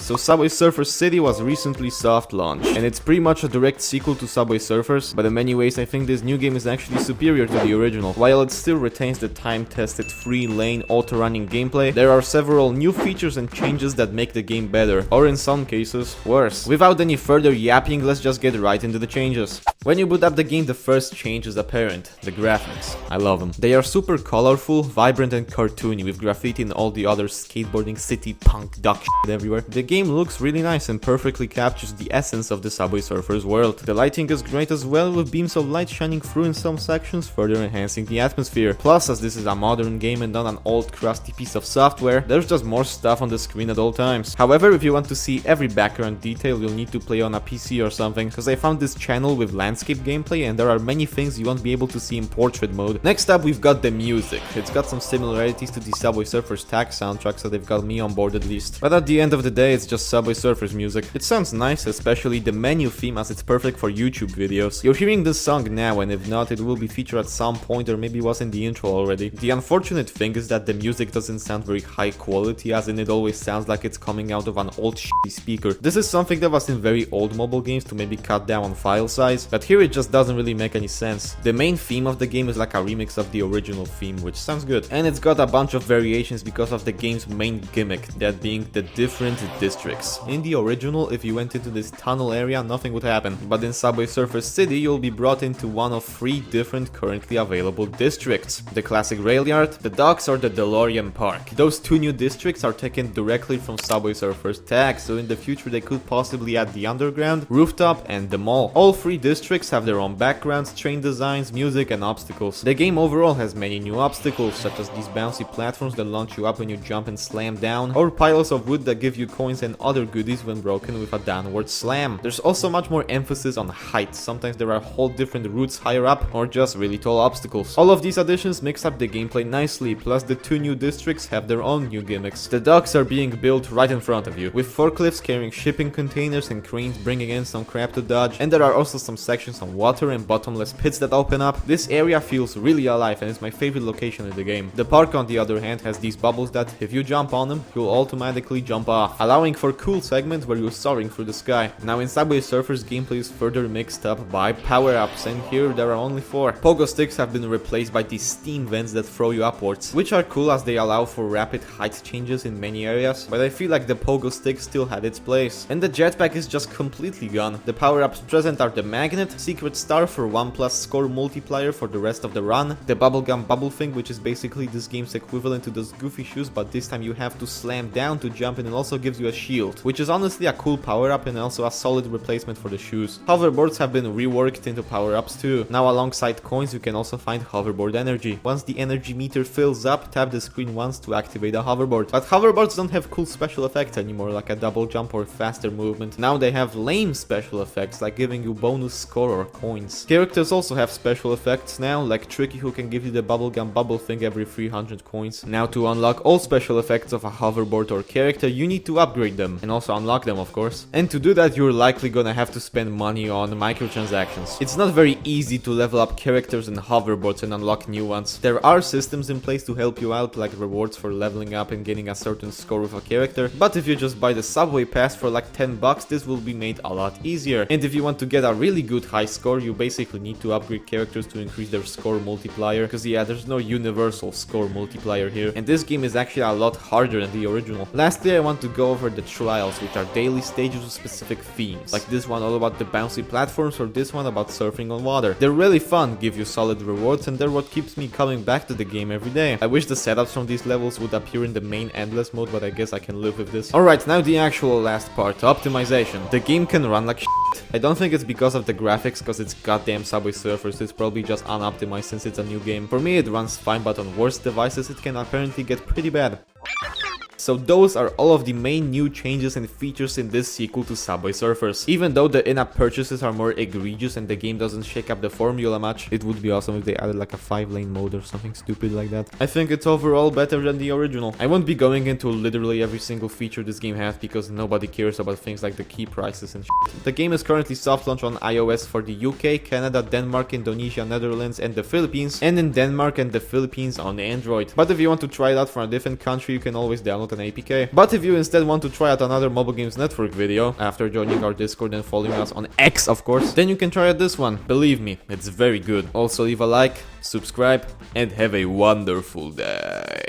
So Subway Surfers City was recently soft launched, and it's pretty much a direct sequel to Subway Surfers, but in many ways I think this new game is actually superior to the original. While it still retains the time-tested free lane auto-running gameplay, there are several new features and changes that make the game better, or in some cases, worse. Without any further yapping, let's just get right into the changes. When you boot up the game, the first change is apparent: the graphics. I love them. They are super colorful, vibrant and cartoony, with graffiti and all the other skateboarding city punk duck shit everywhere. The game looks really nice and perfectly captures the essence of the Subway Surfers world. The lighting is great as well, with beams of light shining through in some sections, further enhancing the atmosphere. Plus, as this is a modern game and not an old crusty piece of software, there's just more stuff on the screen at all times. However, if you want to see every background detail, you'll need to play on a PC or something, because I found this channel with landscape gameplay and there are many things you won't be able to see in portrait mode. Next up, we've got the music. It's got some similarities to the Subway Surfers tag soundtrack, so they've got me on board at least. But at the end of the day, it's just Subway Surfers music. It sounds nice, especially the menu theme, as it's perfect for YouTube videos. You're hearing this song now, and if not, it will be featured at some point or maybe was in the intro already. The unfortunate thing is that the music doesn't sound very high quality, as in it always sounds like it's coming out of an old shitty speaker. This is something that was in very old mobile games to maybe cut down on file size, but here it just doesn't really make any sense. The main theme of the game is like a remix of the original theme, which sounds good. And it's got a bunch of variations because of the game's main gimmick, that being the different districts. In the original, if you went into this tunnel area, nothing would happen. But in Subway Surfers City, you'll be brought into one of 3 different currently available districts: the classic rail yard, the docks, or the DeLorean Park. Those 2 new districts are taken directly from Subway Surfers tag, so in the future they could possibly add the underground, rooftop, and the mall. All 3 districts have their own backgrounds, train designs, music, and obstacles. The game overall has many new obstacles, such as these bouncy platforms that launch you up when you jump and slam down, or piles of wood that give you coins and other goodies when broken with a downward slam. There's also much more emphasis on height. Sometimes there are whole different routes higher up, or just really tall obstacles. All of these additions mix up the gameplay nicely, plus the 2 new districts have their own new gimmicks. The docks are being built right in front of you, with forklifts carrying shipping containers and cranes bringing in some crap to dodge, and there are also some sections on water and bottomless pits that open up. This area feels really alive and is my favorite location in the game. The park, on the other hand, has these bubbles that, if you jump on them, you'll automatically jump off, allowing for cool segments where you're soaring through the sky. Now in Subway Surfers, gameplay is further mixed up by power-ups, and here there are only 4. Pogo sticks have been replaced by these steam vents that throw you upwards, which are cool as they allow for rapid height changes in many areas, but I feel like the pogo stick still had its place. And the jetpack is just completely gone. The power-ups present are the magnet, secret star for 1+ score multiplier for the rest of the run, the bubblegum bubble thing, which is basically this game's equivalent to those goofy shoes, but this time you have to slam down to jump, and it also gives you a shield, which is honestly a cool power-up and also a solid replacement for the shoes. Hoverboards have been reworked into power-ups too. Now alongside coins, you can also find hoverboard energy. Once the energy meter fills up, tap the screen once to activate a hoverboard. But hoverboards don't have cool special effects anymore, like a double jump or faster movement. Now they have lame special effects, like giving you bonus score or coins. Characters also have special effects now, like Tricky, who can give you the bubblegum bubble thing every 300 coins. Now to unlock all special effects of a hoverboard or character, you need to upgrade them, and also unlock them of course. And to do that, you're likely gonna have to spend money on microtransactions. It's not very easy to level up characters and hoverboards and unlock new ones. There are systems in place to help you out, like rewards for leveling up and getting a certain score with a character, but if you just buy the Subway Pass for like 10 bucks, this will be made a lot easier. And if you want to get a really good high score, you basically need to upgrade characters to increase their score multiplier, because yeah, there's no universal score multiplier here, and this game is actually a lot harder than the original. Lastly, I want to go over the trials, which are daily stages with specific themes, like this one all about the bouncy platforms, or this one about surfing on water. They're really fun, give you solid rewards, and they're what keeps me coming back to the game every day. I wish the setups from these levels would appear in the main endless mode, but I guess I can live with this. Alright, now the actual last part, optimization. The game can run like shit. I don't think it's because of the graphics, cause it's goddamn Subway Surfers. It's probably just unoptimized since it's a new game. For me it runs fine, but on worse devices it can apparently get pretty bad. So those are all of the main new changes and features in this sequel to Subway Surfers. Even though the in-app purchases are more egregious and the game doesn't shake up the formula much, it would be awesome if they added like a 5-lane mode or something stupid like that. I think it's overall better than the original. I won't be going into literally every single feature this game has because nobody cares about things like the key prices and shit. The game is currently soft launch on iOS for the UK, Canada, Denmark, Indonesia, Netherlands and the Philippines, and in Denmark and the Philippines on Android. But if you want to try it out for a different country, you can always download an APK. But if you instead want to try out another Mobile Games Network video, after joining our Discord and following us on X, of course, then you can try out this one. Believe me, it's very good. Also leave a like, subscribe, and have a wonderful day.